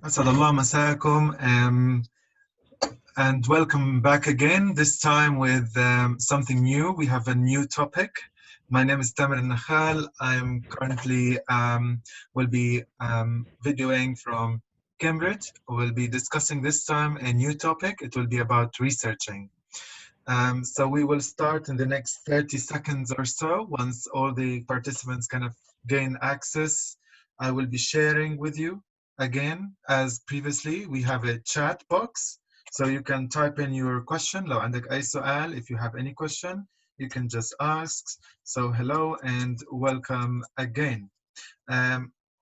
أسعد الله مساءكم and welcome back again, this time with something new. We have a new topic. My name is Tamer Nakhal. I'm currently will be videoing from Cambridge. We'll be discussing this time a new topic. It will be about researching. So we will start in the next 30 seconds or so. Once all the participants kind of gain access, I will be sharing with you. Again, as previously, we have a chat box. So you can type in your question. لو عندك أي سؤال, if you have any question, you can just ask. So hello and welcome again.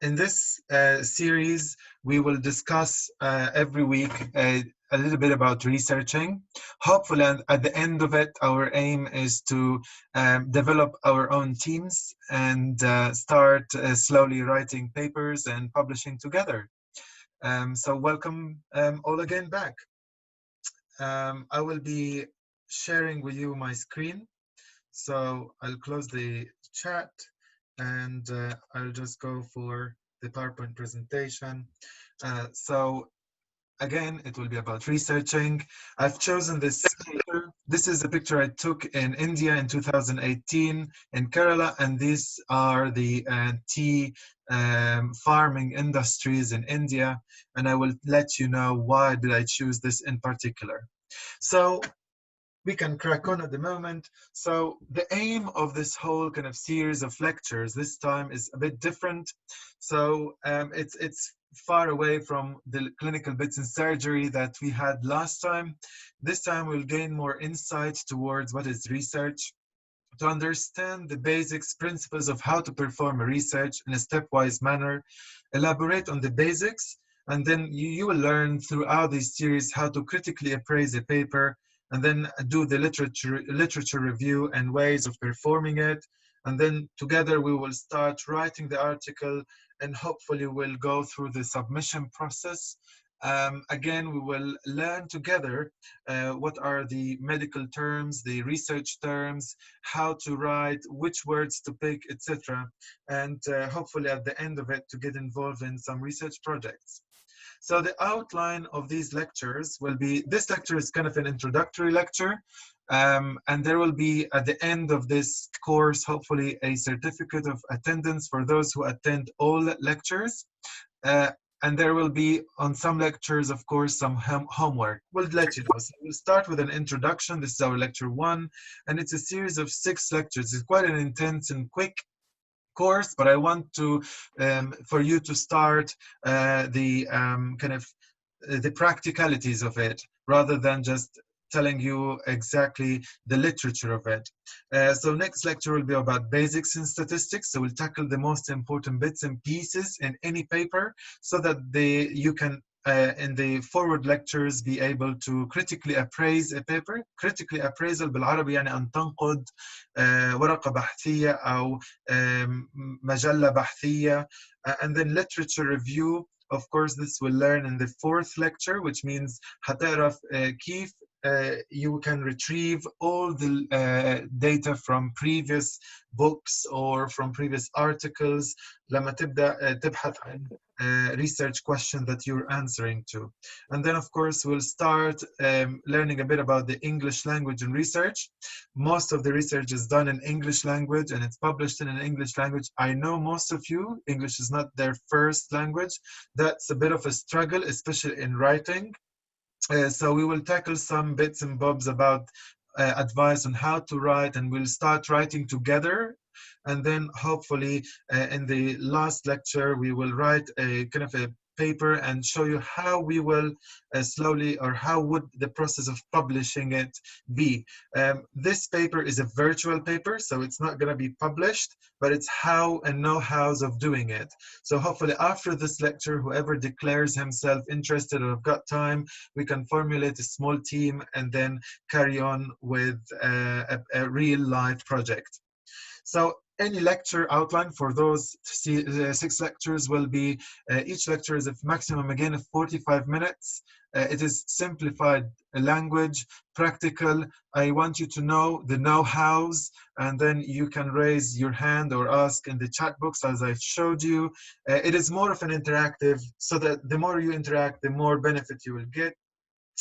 In this series, we will discuss every week a little bit about researching. Hopefully, at the end of it, our aim is to develop our own teams and start slowly writing papers and publishing together. So welcome all again back. I will be sharing with you my screen. So I'll close the chat and I'll just go for the PowerPoint presentation. So again, it will be about researching. I've chosen this picture. This is a picture I took in India in 2018 in Kerala, and these are the tea farming industries in India, and I will let you know why did I choose this in particular. So we can crack on at the moment. So the aim of this whole kind of series of lectures this time is a bit different. So it's far away from the clinical bits in surgery that we had last time. This time we'll gain more insight towards what is research, to understand the basics, principles of how to perform a research in a stepwise manner, elaborate on the basics, and then you will learn throughout this series how to critically appraise a paper, and then do the literature review and ways of performing it. And then together we will start writing the article, and hopefully we'll go through the submission process. Again, we will learn together what are the medical terms, the research terms, how to write, which words to pick, etc. And hopefully at the end of it to get involved in some research projects. So the outline of these lectures will be, this lecture is kind of an introductory lecture, and there will be at the end of this course, hopefully a certificate of attendance for those who attend all lectures. And there will be on some lectures, of course, some homework. We'll let you know. So we'll start with an introduction. This is our lecture 1, and it's a series of 6 lectures. It's quite an intense and quick course, but I want to for you to start the the practicalities of it rather than just telling you exactly the literature of it. So next lecture will be about basics in statistics. So we'll tackle the most important bits and pieces in any paper so that you can in the forward lectures be able to critically appraise a paper. Critically appraisal بالعربي يعني أن تنقد ورقة بحثية أو مجلة بحثية. And then literature review. Of course, this we'll learn in the 4th lecture, which means هتعرف كيف you can retrieve all the data from previous books or from previous articles لما تبدأ تبحث عن research question that you're answering to. And then, of course, we'll start learning a bit about the English language and research. Most of the research is done in English language and it's published in an English language. I know most of you, English is not their first language. That's a bit of a struggle, especially in writing. So we will tackle some bits and bobs about advice on how to write, and we'll start writing together. And then hopefully in the last lecture, we will write a kind of a paper and show you how we will slowly, or how would the process of publishing it be. This paper is a virtual paper, so it's not going to be published, but it's how and know-hows of doing it. So hopefully after this lecture, whoever declares himself interested or got time, we can formulate a small team and then carry on with a real life project. So any lecture outline for those 6 lectures will be, each lecture is a maximum again of 45 minutes. It is simplified language, practical. I want you to know the know-hows, and then you can raise your hand or ask in the chat box as I showed you. It is more of an interactive, so that the more you interact, the more benefit you will get.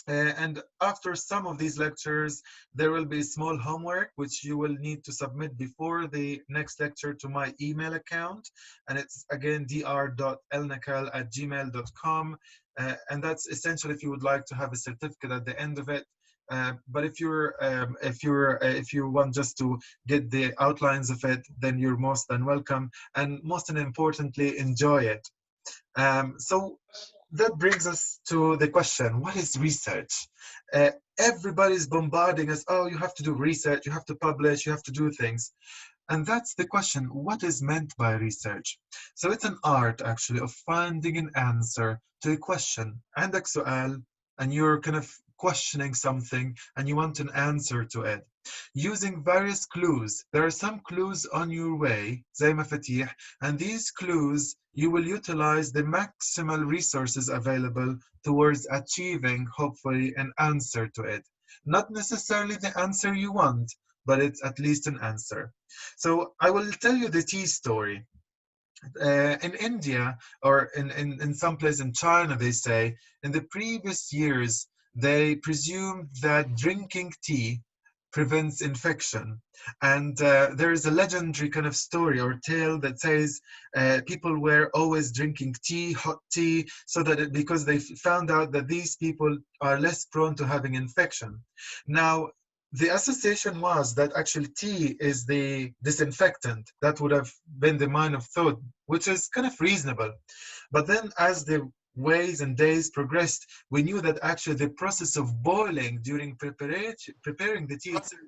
And after some of these lectures, there will be small homework which you will need to submit before the next lecture to my email account. And it's again dr.elnakal@gmail.com. And that's essential if you would like to have a certificate at the end of it. But if you want just to get the outlines of it, then you're most than welcome. And most importantly, enjoy it. So that brings us to the question, what is research? Everybody's bombarding us, oh, you have to do research, you have to publish, you have to do things. And that's the question, what is meant by research? So it's an art, actually, of finding an answer to a question. عندك سؤال, and you're kind of questioning something, and you want an answer to it. Using various clues. There are some clues on your way, زي مفاتيح, and these clues, you will utilize the maximal resources available towards achieving, hopefully, an answer to it. Not necessarily the answer you want, but it's at least an answer. So I will tell you the tea story. In India, or in some place in China, they say, in the previous years, they presumed that drinking tea prevents infection. And there is a legendary kind of story or tale that says people were always drinking tea, hot tea, so that because they found out that these people are less prone to having infection. Now, the association was that actually tea is the disinfectant. That would have been the mind of thought, which is kind of reasonable. But then as the ways and days progressed, we knew that actually the process of boiling during preparing the tea itself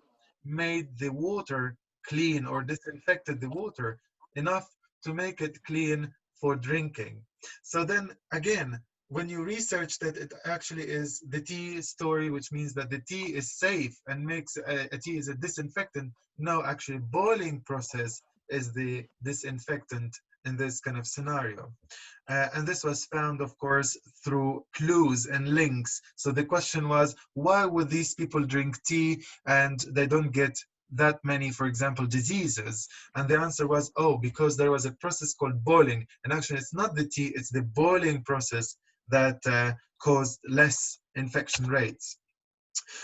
made the water clean or disinfected the water enough to make it clean for drinking. So then again, when you research that it actually is the tea story, which means that the tea is safe and makes a tea is a disinfectant. No, actually boiling process is the disinfectant in this kind of scenario. And this was found, of course, through clues and links. So the question was, why would these people drink tea and they don't get that many, for example, diseases? And the answer was, oh, because there was a process called boiling. And actually, it's not the tea, it's the boiling process that caused less infection rates.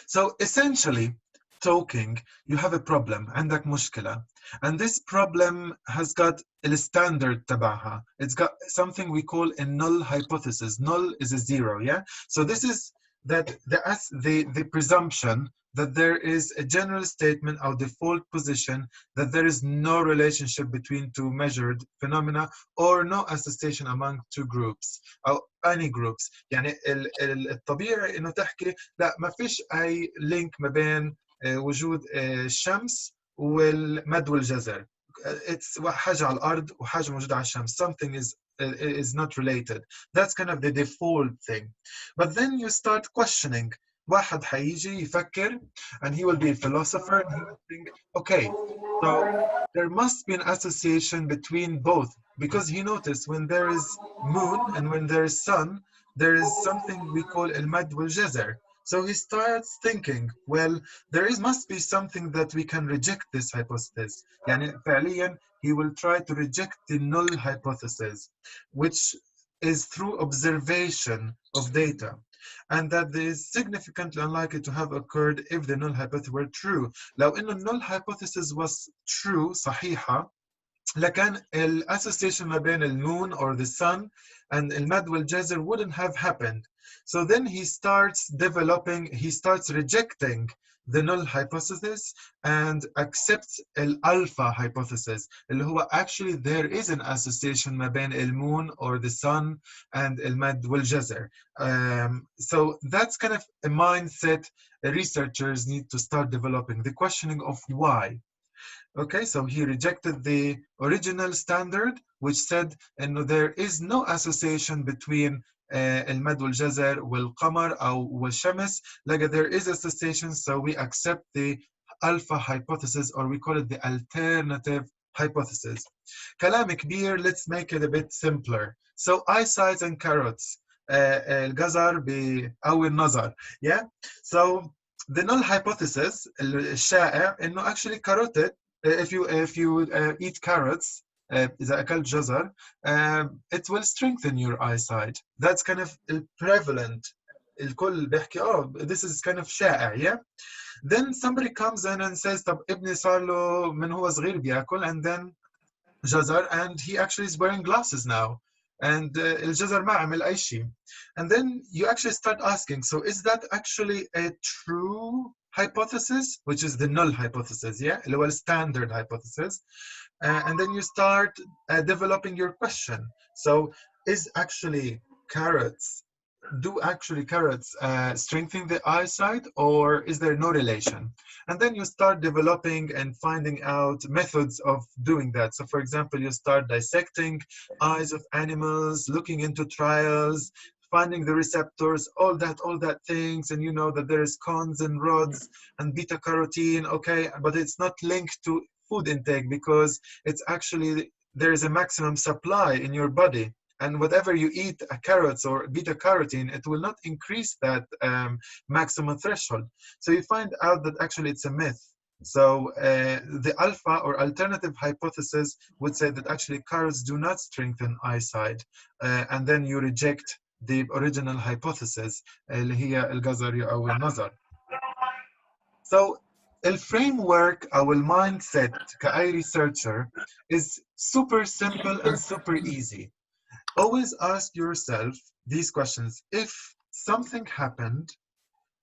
So essentially, talking, you have a problem, عندك مشكلة. And this problem has got a standard تبعها. It's got something we call a null hypothesis. Null is a zero, yeah? So this is that the presumption that there is a general statement or default position that there is no relationship between two measured phenomena or no association among two groups أو any groups. يعني الطبيعي إنه تحكي لا ما فيش أي لينك ما بين وجود الشمس والمد والجزر. It's حاجة على الأرض وحاجة موجودة على الشمس. Something is not related. That's kind of the default thing. But then you start questioning. واحد حيجي يفكر, and he will be a philosopher, and he will think, okay, so there must be an association between both, because he noticed when there is moon and when there is sun, there is something we call al-mad wal-jazar. So he starts thinking, well, must be something that we can reject this hypothesis. يعني فعليا, he will try to reject the null hypothesis, which is through observation of data, and that is significantly unlikely to have occurred if the null hypothesis were true. لو إنه null hypothesis was true, صحيحة, لكان association ما بين moon or the sun and المد والجزر wouldn't have happened. So then he starts rejecting the null hypothesis and accepts alpha hypothesis, اللي هو actually there is an association ما بين moon or the sun and المد والجزر. So that's kind of a mindset researchers need to start developing, the questioning of why. Okay, so he rejected the original standard, which said there is no association between المد والجزر والقمر أو والشمس. Like there is association, so we accept the alpha hypothesis, or we call it the alternative hypothesis. كلام كبير, let's make it a bit simpler. So eyesight and carrots. الجزر بقوي النظر. Yeah. So the null hypothesis الشائع إنه actually carotid, if you eat carrots, إذا أكلت جزر, it will strengthen your eyesight. That's kind of prevalent. الكل بيحكي this is kind of شائع. Yeah. Then somebody comes in and says طب ابني صار له من هو صغير بياكل, and then جزر, and he actually is wearing glasses now, and الجزر ما عمل أي شيء. And then you actually start asking, so is that actually a true hypothesis, which is the null hypothesis, yeah, اللي هو standard hypothesis, and then you start developing your question. So is actually carrots, do actually carrots strengthen the eyesight, or is there no relation? And then you start developing and finding out methods of doing that. So for example, you start dissecting eyes of animals, looking into trials, finding the receptors, all that things, and you know that there is cones and rods and beta carotene, okay, but it's not linked to food intake because it's actually, there is a maximum supply in your body. And whatever you eat, carrots or beta carotene, it will not increase that maximum threshold. So you find out that actually it's a myth. So the alpha or alternative hypothesis would say that actually carrots do not strengthen eyesight. And then you reject the original hypothesis, اللي هي الجزر يقوي النظر. So the framework أو mindset كأي researcher is super simple and super easy. Always ask yourself these questions. If something happened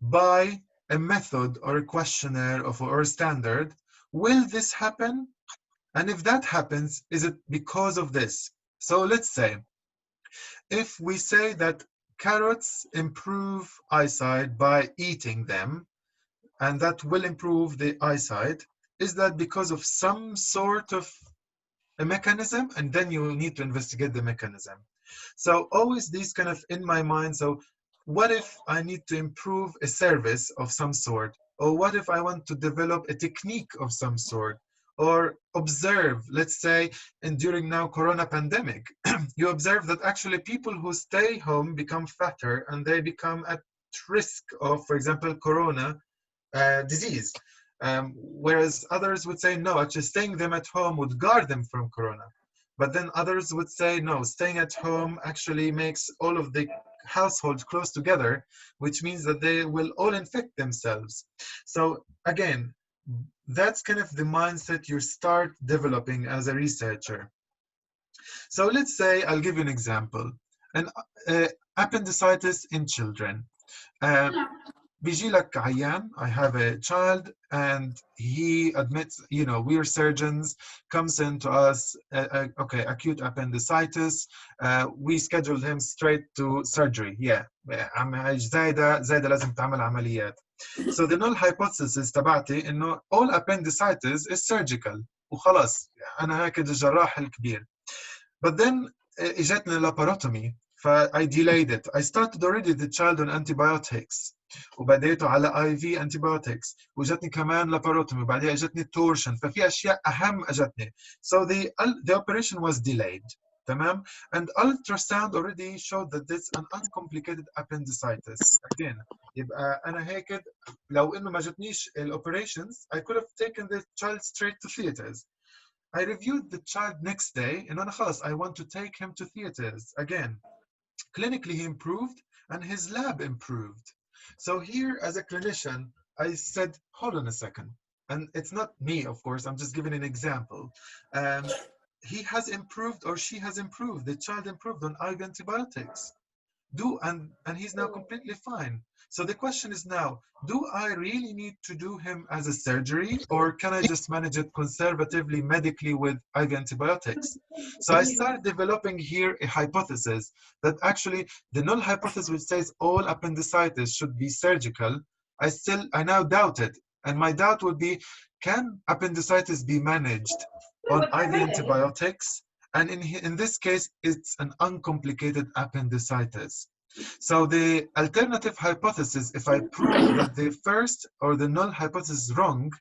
by a method or a questionnaire or a standard, will this happen? And if that happens, is it because of this? So let's say, if we say that carrots improve eyesight by eating them, and that will improve the eyesight, is that because of some sort of a mechanism? And then you need to investigate the mechanism. So always these kind of in my mind. So what if I need to improve a service of some sort? Or what if I want to develop a technique of some sort? Or observe, let's say, and during now Corona pandemic, you observe that actually people who stay home become fatter and they become at risk of, for example, Corona disease. Whereas others would say, no, actually staying them at home would guard them from Corona. But then others would say, no, staying at home actually makes all of the household close together, which means that they will all infect themselves. So again, that's kind of the mindset you start developing as a researcher. So let's say, I'll give you an example. An appendicitis in children. بيجي لك عيان, I have a child, and he admits, you know, we're surgeons, comes into us, okay, acute appendicitis, we scheduled him straight to surgery. Yeah, زايدة لازم تعمل عمليات. So the null hypothesis تبعتي إنه all appendicitis is surgical وخلاص, أنا هيك الجراح الكبير. But then إجتني laparotomy, I delayed it. I started already the child on antibiotics. وبديته على IV antibiotics. وجتني كمان laparotomy. وبعدين اجتني torsion. ففي أشياء أهم اجتني. So the operation was delayed. تمام? And ultrasound already showed that it's an uncomplicated appendicitis. Again, يبقى أنا هيك لو إنه ما جتنيش operations, I could have taken the child straight to theaters. I reviewed the child next day, and أنا خلاص, I want to take him to theaters again. Clinically, he improved, and his lab improved. So here, as a clinician, I said, hold on a second. And it's not me, of course, I'm just giving an example. He has improved, or she has improved, the child improved on IV antibiotics. And he's now completely fine. So the question is now, do I really need to do him as a surgery, or can I just manage it conservatively, medically with IV antibiotics? So I started developing here a hypothesis that actually the null hypothesis, which says all appendicitis should be surgical, I now doubt it. And my doubt would be, can appendicitis be managed on IV antibiotics? And in this case, it's an uncomplicated appendicitis. So the alternative hypothesis, if I prove that the first or the null hypothesis is wrong,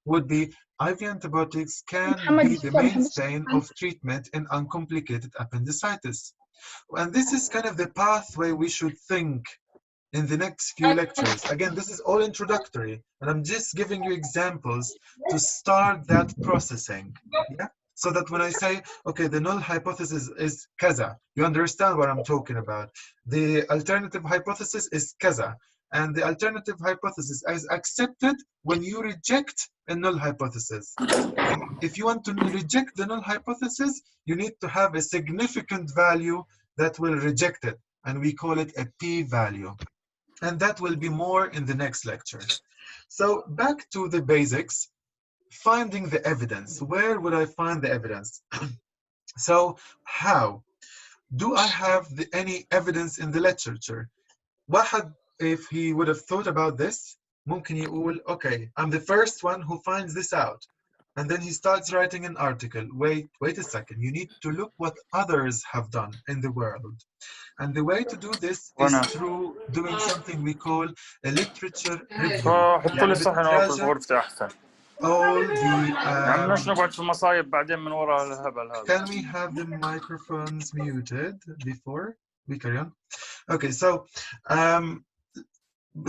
would be IV antibiotics can محمد be the شكرا محمد mainstay شكرا. of treatment in uncomplicated appendicitis. And this is kind of the pathway we should think in the next few lectures. Again, this is all introductory, and I'm just giving you examples to start that processing. Yeah. So that when I say, okay, the null hypothesis is kaza, you understand what I'm talking about. The alternative hypothesis is kaza. And the alternative hypothesis is accepted when you reject a null hypothesis. And if you want to reject the null hypothesis, you need to have a significant value that will reject it. And we call it a p-value. And that will be more in the next lecture. So back to the basics, finding the evidence. Where would I find the evidence? So how? Do I have any evidence in the literature? واحد, if he would have thought about this, ممكن يقول, okay, I'm the first one who finds this out. And then he starts writing an article. Wait a second. You need to look what others have done in the world. And the way to do this is through doing something we call a literature review. حطوا لي يعني صحن واكل في بتراجع غرفتي احسن. all the يعني بدناش نقعد في المصايب بعدين من ورا الهبل هذا. Can we have the microphones muted before we carry on? Okay, so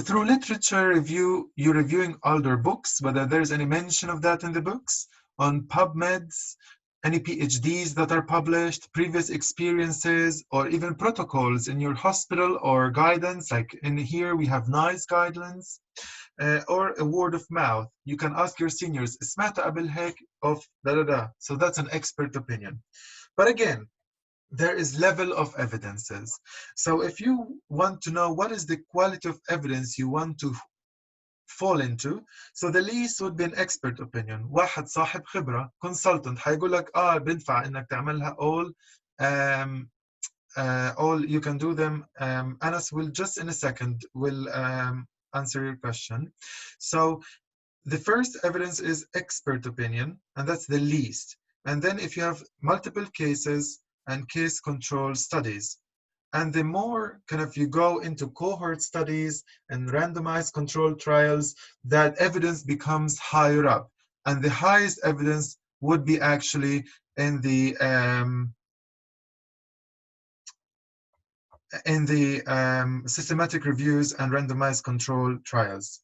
through literature review, you're reviewing older books, whether there's any mention of that in the books, on PubMeds, any PhDs that are published, previous experiences, or even protocols in your hospital or guidance, like in here we have NICE guidelines, or a word of mouth. You can ask your seniors, سمعت قبل هيك of da da da. So that's an expert opinion. But again, there is level of evidences. So if you want to know what is the quality of evidence you want to fall into, so the least would be an expert opinion. واحد صاحب خبرة, consultant, هيقول لك بنفع إنك تعملها all you can do them. Anas will just in a second will answer your question. So the first evidence is expert opinion, and that's the least. And then if you have multiple cases and case control studies, and the more kind of you go into cohort studies and randomized control trials, that evidence becomes higher up. And the highest evidence would be actually in the systematic reviews and randomized control trials.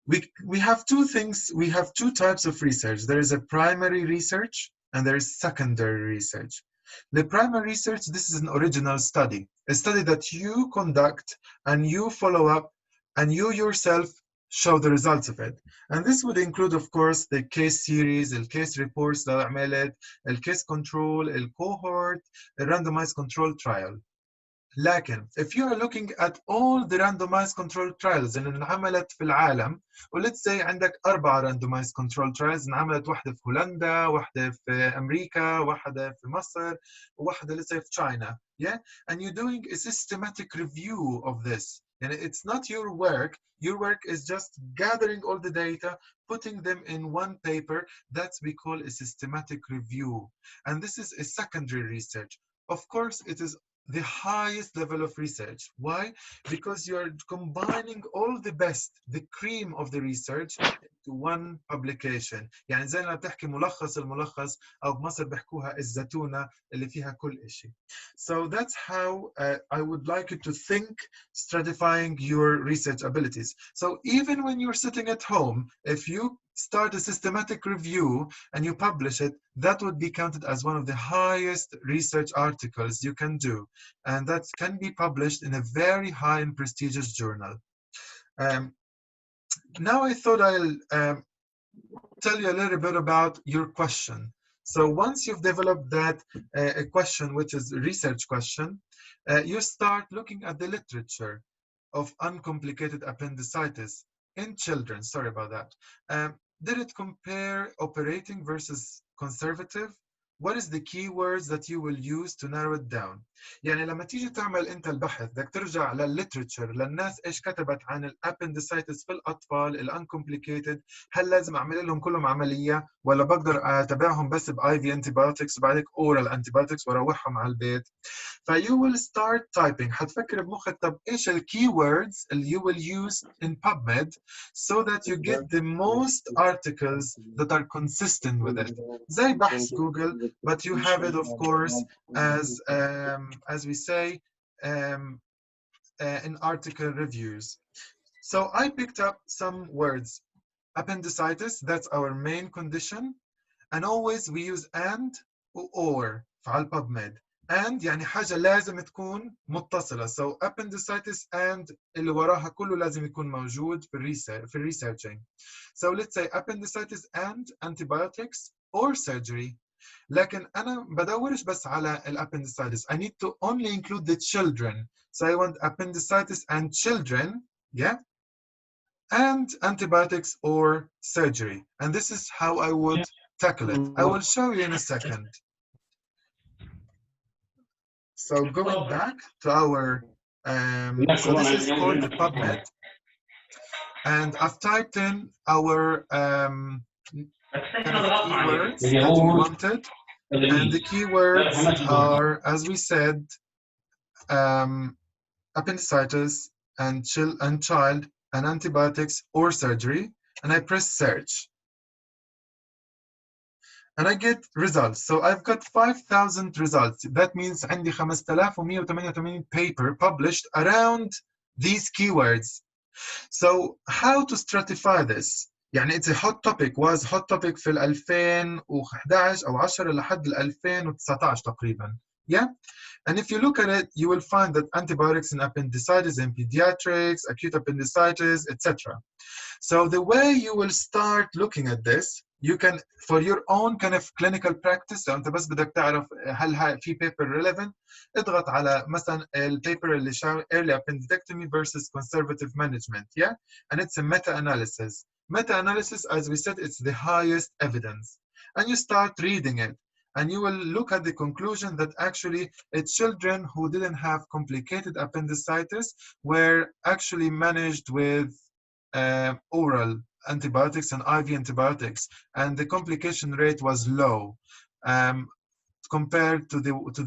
We have two things, we have two types of research. There is a primary research and there is secondary research. The primary research, this is an original study, a study that you conduct and you follow up and you yourself show the results of it. And this would include, of course, the case series, the case reports that عملت, the case control, the cohort, a randomized control trial. لكن if you are looking at all the randomized control trials اللي انعملت في العالم, و let's say عندك 4 randomized control trials انعملت, واحدة في هولندا, واحدة في أمريكا, واحدة في مصر, وواحدة let's say في China, yeah? And you're doing a systematic review of this. And it's not your work is just gathering all the data, putting them in one paper. That's we call a systematic review. And this is a secondary research. Of course, it is the highest level of research. Why? Because you're combining all the best, the cream of the research into one publication. يعني زي ما بتحكي ملخص الملخص, أو بمصر بيحكوها الزتونة اللي فيها كل إشي. So that's how I would like you to think, stratifying your research abilities. So even when you're sitting at home, if you start a systematic review and you publish it, that would be counted as one of the highest research articles you can do. And that can be published in a very high and prestigious journal. Now I thought I'll tell you a little bit about your question. So once you've developed that a question, which is a research question, you start looking at the literature of uncomplicated appendicitis in children. Sorry about that. Did it compare operating versus conservative? what is the keywords that you will use to narrow it down. يعني لما تيجي تعمل انت البحث بدك ترجع للليترشر للناس ايش كتبت عن الابندسايتس في الاطفال الانكومبليكيتد، هل لازم اعمل لهم كلهم عمليه ولا بقدر اتابعهم بس باي في انتيبيوتكس وبعدك اورال انتيبيوتكس واروحهم على البيت. You will start typing. هتفكر بمخك طب ايش keywords اللي you will use in PubMed so that you get the most articles that are consistent with it. زي بحث Google, but you have it of course as we say in article reviews. So I picked up some words. Appendicitis, that's our main condition. And always we use and or في PubMed. and يعني حاجة لازم تكون متصلة. So appendicitis and اللي وراها كله لازم يكون موجود في researching. So let's say appendicitis and antibiotics or surgery. لكن أنا بدورش بس على appendicitis. I need to only include the children. So I want appendicitis and children, yeah, and antibiotics or surgery. And this is how I would tackle it. I will show you in a second. So going back to our, so this is called the PubMed. And I've typed in our kind of keywords that we wanted. And the keywords are, as we said, appendicitis and child and antibiotics or surgery. And I press search. And I get results. So I've got 5,000 results. That means عندي 5,188 paper published around these keywords. So how to stratify this? يعني it's a hot topic, was hot topic في 2011 أو 10 لحد 2019 تقريبا. Yeah? And if you look at it, you will find that antibiotics in appendicitis and pediatrics, acute appendicitis, etc. So the way you will start looking at this, you can, for your own kind of clinical practice, لو أنت بس بدك تعرف هل في paper relevant، اضغط على مثلا البيبر اللي شاو early appendectomy versus conservative management, yeah? And it's a meta-analysis. Meta-analysis, as we said, it's the highest evidence. And you start reading it. And you will look at the conclusion that actually children who didn't have complicated appendicitis were actually managed with oral antibiotics and IV antibiotics, and the complication rate was low compared to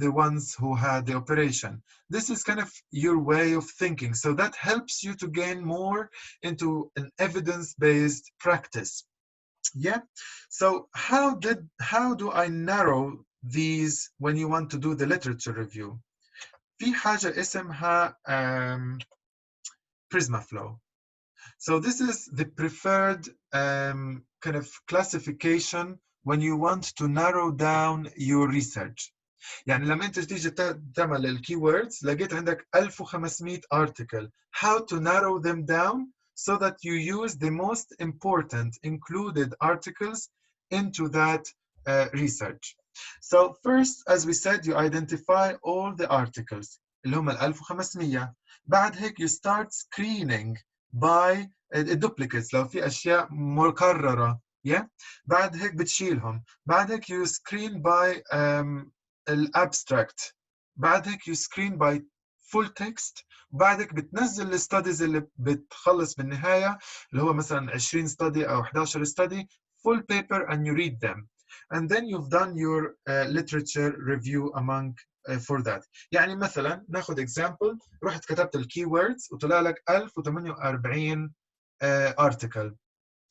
the ones who had the operation. This is kind of your way of thinking. So that helps you to gain more into an evidence-based practice. Yeah. So how do I narrow these when you want to do the literature review? في حاجة اسمها Prisma Flow. So this is the preferred kind of classification when you want to narrow down your research. يعني لما انت تيجي تعمل الكيوردز لقيت عندك 1500 article. How to narrow them down so that you use the most important included articles into that research. So first, as we said, you identify all the articles اللي هم 1500. بعد هيك you start screening by duplicates لو في أشياء مكررة. Yeah. بعد هيك بتشيلهم. بعد هيك you screen by الابستراكت. بعد هيك you screen by full text. بعد هيك بتنزل الستاديز اللي بتخلص بالنهاية اللي هو مثلا 20 study أو 11 study full paper and you read them. And then you've done your literature review among for that. يعني مثلا ناخذ example، رحت كتبت الكيوردز وطلع لك 1048 article.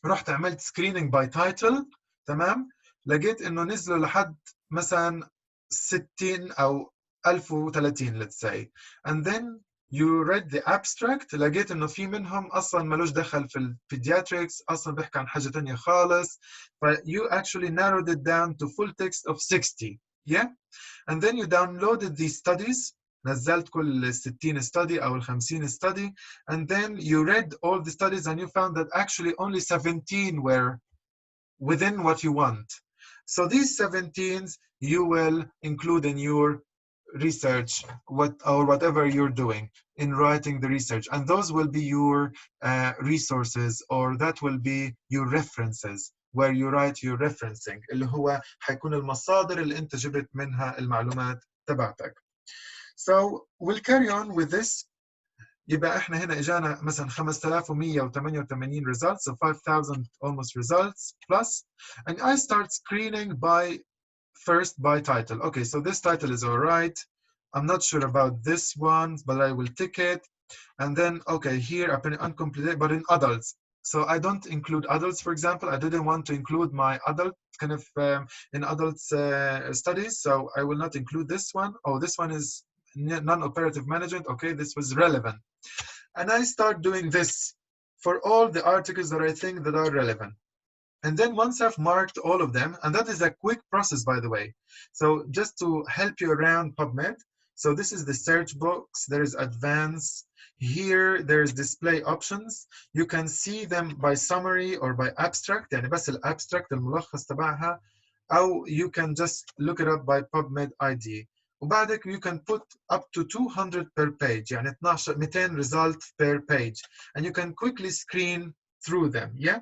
رحت عملت screening by title، تمام؟ لقيت انه نزلوا لحد مثلا 60 او 1030 let's say. And then you read the abstract، لقيت انه في منهم اصلا ملوش دخل في pediatrics، اصلا بيحكي عن حاجة تانية خالص. You actually narrowed it down to full text of 60. Yeah. And then you downloaded these studies. نزلت كل 60 study أو 50 study, and then you read all the studies and you found that actually only 17 were within what you want. So these 17s you will include in your research or whatever you're doing in writing the research, and those will be your resources, or that will be your references. where you write your referencing اللي هو حيكون المصادر اللي انت جبت منها المعلومات تبعتك. So we'll carry on with this. يبقى احنا هنا اجانا مثلا 5188 results, so 5000 almost results plus, and I start screening first by title. Okay, so this title is all right. I'm not sure about this one, but I will tick it. And then, okay, here uncompleted, but in adults. So I don't include adults, for example. I didn't want to include my adult kind of in adults studies, so I will not include this one. Oh, this one is non-operative management. Okay, this was relevant. And I start doing this for all the articles that I think that are relevant. And then once I've marked all of them, and that is a quick process, by the way. So just to help you around PubMed, so this is the search box. There is advanced. Here, there's display options. You can see them by summary or by abstract. يعني بس الابstract الملخص تبعها. أو you can just look it up by PubMed ID. وبعدك you can put up to 200 per page. يعني 200 results per page. And you can quickly screen through them. Yeah.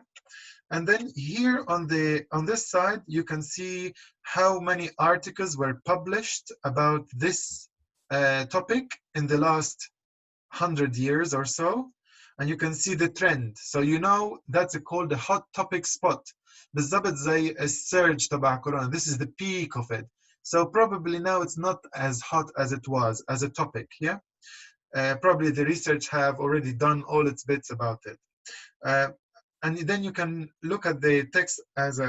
And then here on this side, you can see how many articles were published about this topic in the last 100 years or so. And you can see the trend. So you know that's called the hot topic spot. بالضبط زي السيرج تبع كورونا. This is the peak of it. So probably now it's not as hot as it was as a topic, yeah? Probably the research have already done all its bits about it. And then you can look at the text as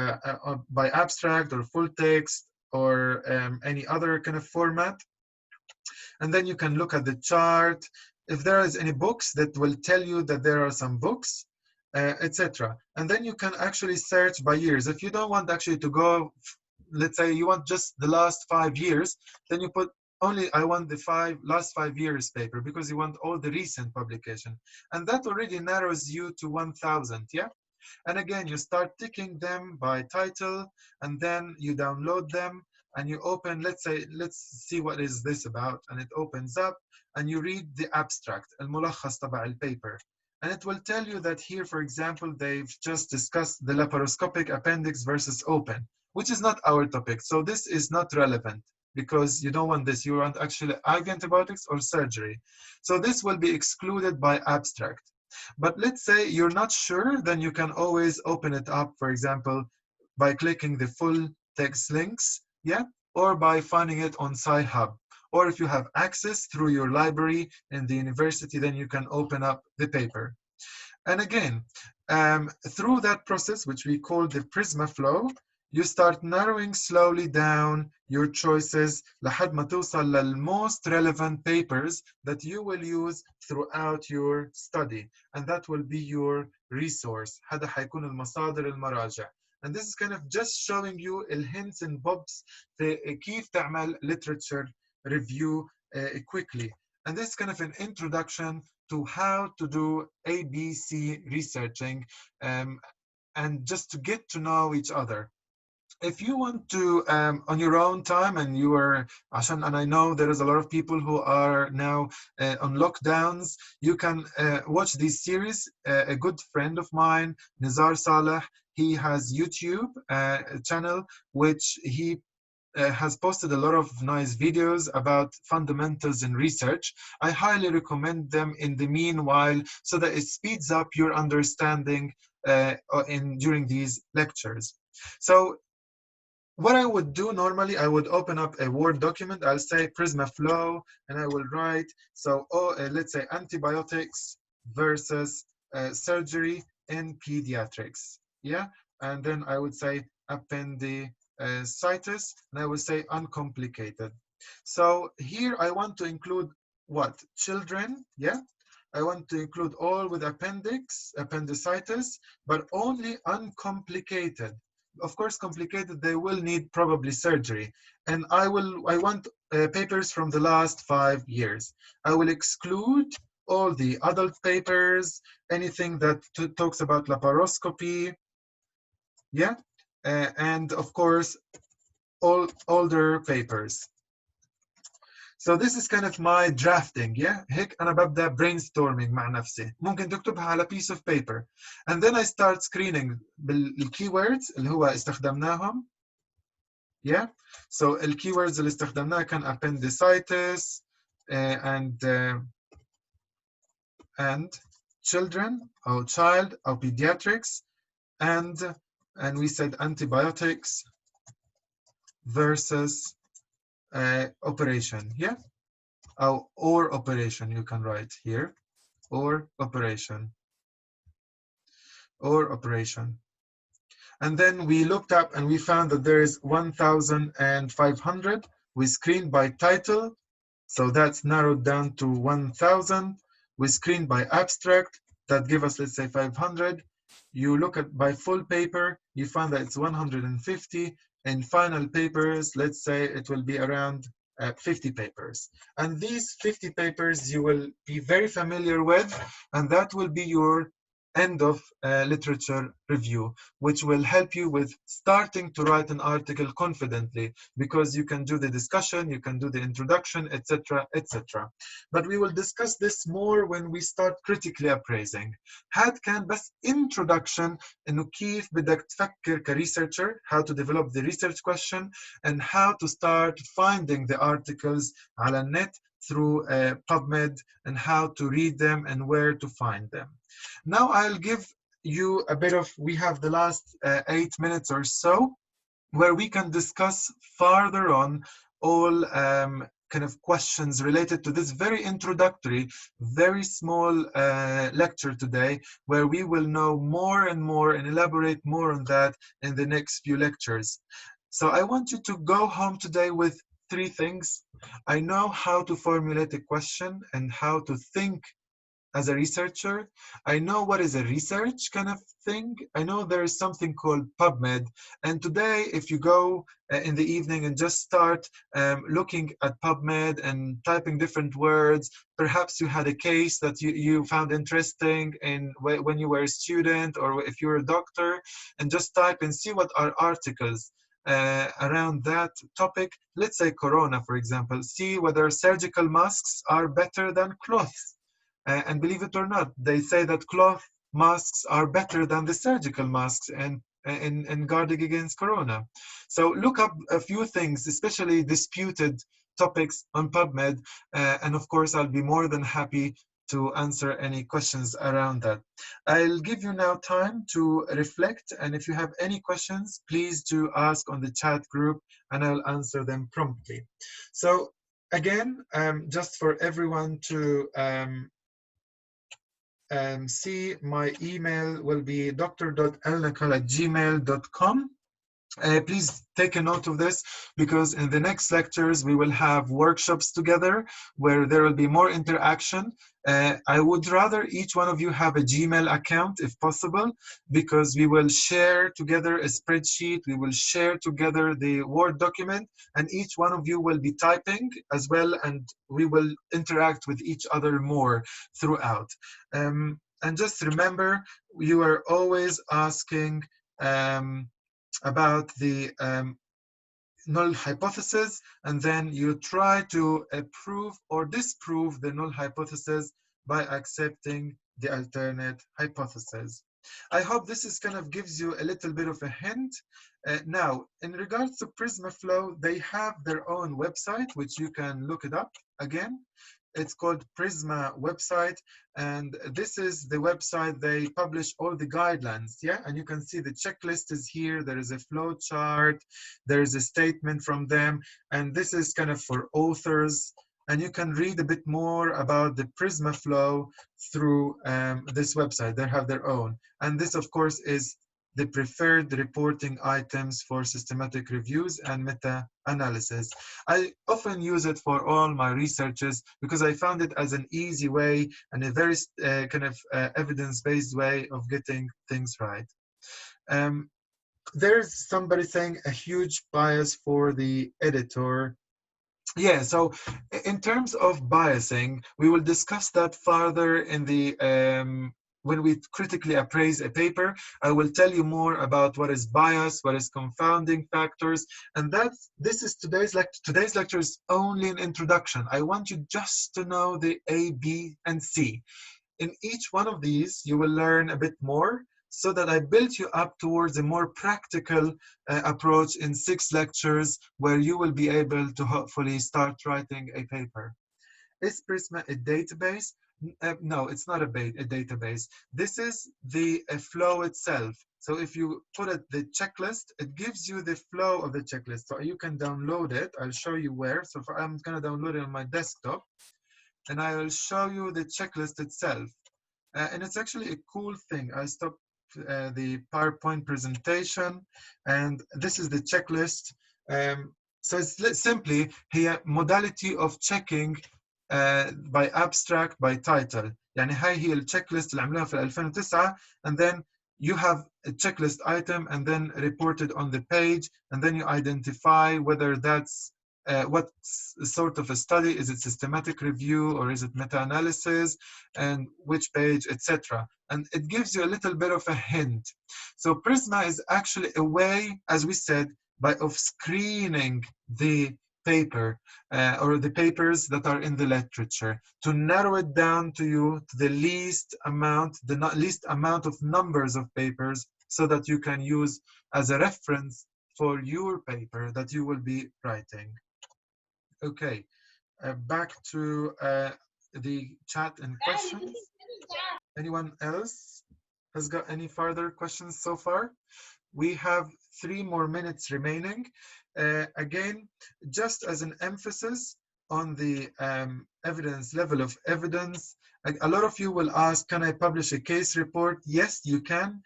by abstract or full text or any other kind of format. And then you can look at the chart. If there is any books, that will tell you that there are some books, etc. And then you can actually search by years. If you don't want actually to go, let's say you want just the last 5 years, then you put only I want the last 5 years paper because you want all the recent publication. And that already narrows you to 1,000, yeah? And again, you start ticking them by title, and then you download them, and you open, let's see what is this about, and it opens up, and you read the abstract, الملخص تبع البيبر. And it will tell you that here, for example, they've just discussed the laparoscopic appendix versus open, which is not our topic. So this is not relevant because you don't want this. You want actually IV antibiotics or surgery. So this will be excluded by abstract. But let's say you're not sure, then you can always open it up, for example, by clicking the full text links, yeah, or by finding it on Sci-Hub. Or if you have access through your library in the university, then you can open up the paper. And again, through that process, which we call the Prisma Flow, you start narrowing slowly down your choices لحد ما توصل للmost relevant papers that you will use throughout your study. And that will be your resource. هذا حيكون المصادر المراجع. And this is kind of just showing you hints and bobs في كيف تعمل literature review quickly. And this is kind of an introduction to how to do ABC researching and just to get to know each other. If you want to, on your own time, and you are, Ashan, and I know there is a lot of people who are now on lockdowns, you can watch this series. A good friend of mine, Nizar Saleh, he has YouTube channel, which he has posted a lot of nice videos about fundamentals in research. I highly recommend them in the meanwhile so that it speeds up your understanding during these lectures. So what I would do normally, I would open up a Word document. I'll say Prisma Flow, and I will write, so let's say antibiotics versus surgery in pediatrics. Yeah, and then I would say appendicitis, and I would say uncomplicated. So here I want to include what? Children, yeah? I want to include all with appendicitis, but only uncomplicated. Of course, complicated, they will need probably surgery. And I want papers from the last 5 years. I will exclude all the adult papers, anything that talks about laparoscopy, yeah? And of course, all older papers. So this is kind of my drafting, yeah. هيك أنا ببدأ brainstorming مع نفسي. ممكن تكتبها على piece of paper. And then I start screening بالkeywords اللي هو استخدمناهم. Yeah. So الkeywords اللي استخدمناها كان appendicitis and children or child or pediatrics and we said antibiotics versus operation, yeah, or operation, you can write here, or operation. And then we looked up and we found that there is 1,500. We screened by title, so that's narrowed down to 1,000. We screened by abstract, that give us, let's say, 500. You look at by full paper, you find that it's 150. And final papers, let's say it will be around 50 papers. And these 50 papers you will be very familiar with, and that will be your end of literature review, which will help you with starting to write an article confidently, because you can do the discussion, you can do the introduction, etc., etc. But we will discuss this more when we start critically appraising. هاد كان بس introduction إنه كيف بدك تفكر كresearcher, how to develop the research question, and how to start finding the articles على النت through PubMed, and how to read them and where to find them. Now I'll give you a bit of, we have the last 8 minutes or so, where we can discuss further on all kind of questions related to this very introductory, very small lecture today, where we will know more and more and elaborate more on that in the next few lectures. So I want you to go home today with 3 things. I know how to formulate a question and how to think as a researcher. I know what is a research kind of thing. I know there is something called PubMed. And today, if you go in the evening and just start looking at PubMed and typing different words, perhaps you had a case that you found interesting in when you were a student, or if you're a doctor, and just type and see what are articles around that topic. Let's say Corona, for example. See whether surgical masks are better than cloths. And believe it or not, they say that cloth masks are better than the surgical masks and guarding against Corona. So look up a few things, especially disputed topics on PubMed. And of course, I'll be more than happy to answer any questions around that. I'll give you now time to reflect. And if you have any questions, please do ask on the chat group and I'll answer them promptly. So again, just for everyone to see, my email will be dr.elnakal@gmail.com. Please take a note of this, because in the next lectures we will have workshops together where there will be more interaction. I would rather each one of you have a Gmail account if possible, because we will share together a spreadsheet, we will share together the Word document, and each one of you will be typing as well, and we will interact with each other more throughout. And just remember, you are always asking about the null hypothesis, and then you try to prove or disprove the null hypothesis by accepting the alternate hypothesis. I hope this is kind of gives you a little bit of a hint. Now, in regards to Prisma Flow, they have their own website, which you can look it up again. It's called Prisma website, and this is the website they publish all the guidelines, yeah? And you can see the checklist is here, there is a flow chart, there is a statement from them, and this is kind of for authors, and you can read a bit more about the Prisma Flow through this website. They have their own, and this of course is the preferred reporting items for systematic reviews and meta-analysis. I often use it for all my researches because I found it as an easy way and a very kind of evidence-based way of getting things right. There's somebody saying a huge bias for the editor. Yeah, so in terms of biasing, we will discuss that further in the when we critically appraise a paper, I will tell you more about what is bias, what is confounding factors, and this is today's lecture. Today's lecture is only an introduction. I want you just to know the A, B, and C. In each one of these, you will learn a bit more so that I built you up towards a more practical approach in 6 lectures where you will be able to hopefully start writing a paper. Is Prisma a database? No, it's not a database. This is the flow itself. So if you put it the checklist, it gives you the flow of the checklist. So you can download it. I'll show you where. So I'm going to download it on my desktop, and I will show you the checklist itself. And it's actually a cool thing. I stopped the PowerPoint presentation, and this is the checklist. So it's simply here modality of checking by abstract by title. يعني هاي هي الchecklist اللي عملوها في 2009, and then you have a checklist item and then reported on the page, and then you identify whether that's what sort of a study. Is it systematic review or is it meta-analysis, and which page, etc. And it gives you a little bit of a hint. So Prisma is actually a way, as we said, of screening the paper or the papers that are in the literature to narrow it down to you to the least amount of numbers of papers, so that you can use as a reference for your paper that you will be writing. Okay, back to the chat and questions. Anyone else has got any further questions so far? We have 3 more minutes remaining. Again, just as an emphasis on the evidence, level of evidence, a lot of you will ask, can I publish a case report? Yes, you can,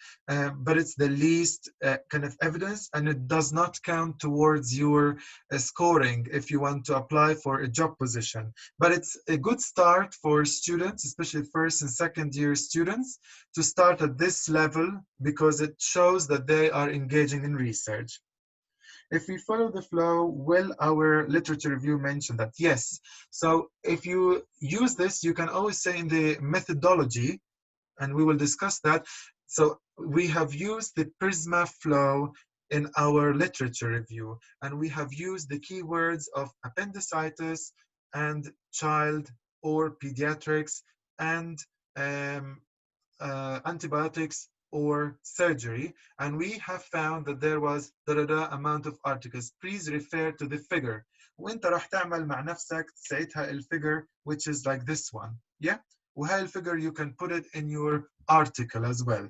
but it's the least kind of evidence, and it does not count towards your scoring if you want to apply for a job position. But it's a good start for students, especially first and second year students, to start at this level because it shows that they are engaging in research. If we follow the flow, will our literature review mention that? Yes. So if you use this, you can always say in the methodology, and we will discuss that. So we have used the Prisma Flow in our literature review, and we have used the keywords of appendicitis and child or pediatrics and antibiotics or surgery, and we have found that there was amount of articles. Please refer to the figure. وانت راح تعمل مع نفسك ساعتها الفigure, which is like this one. Yeah, وهاي الفigure you can put it in your article as well,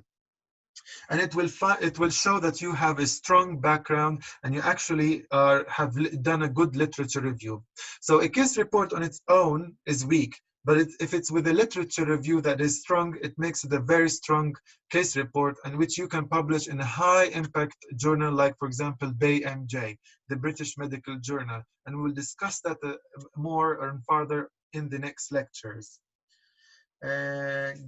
and it will show that you have a strong background and you actually have done a good literature review. So a case report on its own is weak, but if it's with a literature review that is strong, it makes it a very strong case report, and which you can publish in a high impact journal, like for example BMJ, the British Medical Journal, and we'll discuss that more and further in the next lectures.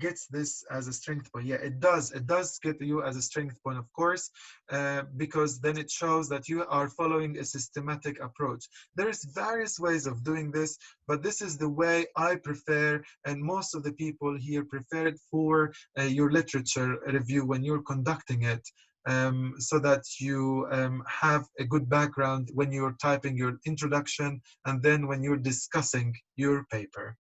Gets this as a strength point. Yeah, it does get you as a strength point, of course, because then it shows that you are following a systematic approach. There's various ways of doing this, but this is the way I prefer, and most of the people here prefer it for your literature review when you're conducting it, so that you have a good background when you're typing your introduction and then when you're discussing your paper.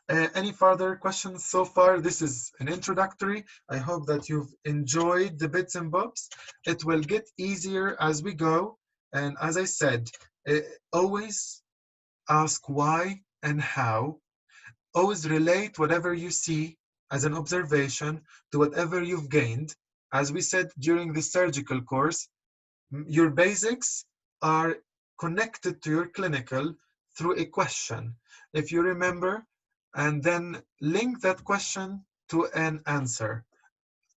Any further questions so far? This is an introductory. I hope that you've enjoyed the bits and bobs. It will get easier as we go. And as I said, always ask why and how. Always relate whatever you see as an observation to whatever you've gained. As we said during the surgical course, your basics are connected to your clinical through a question. If you remember, and then link that question to an answer.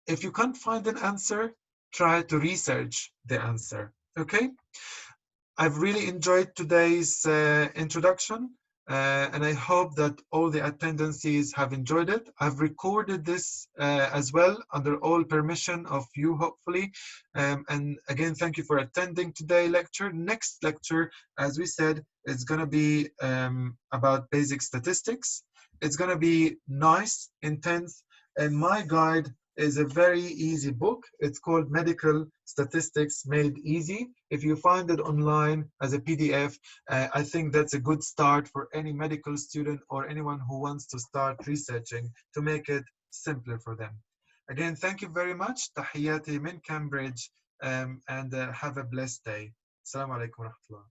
If you can't find an answer, try to research the answer, okay? I've really enjoyed today's introduction, and I hope that all the attendances have enjoyed it. I've recorded this as well under all permission of you, hopefully. And again, thank you for attending today's lecture. Next lecture, as we said, is going to be about basic statistics. It's going to be nice, intense. And my guide is a very easy book. It's called Medical Statistics Made Easy. If you find it online as a PDF, I think that's a good start for any medical student or anyone who wants to start researching to make it simpler for them. Again, thank you very much. Tahiyati min Cambridge, and have a blessed day. Assalamu alaikum wa rahmatullah.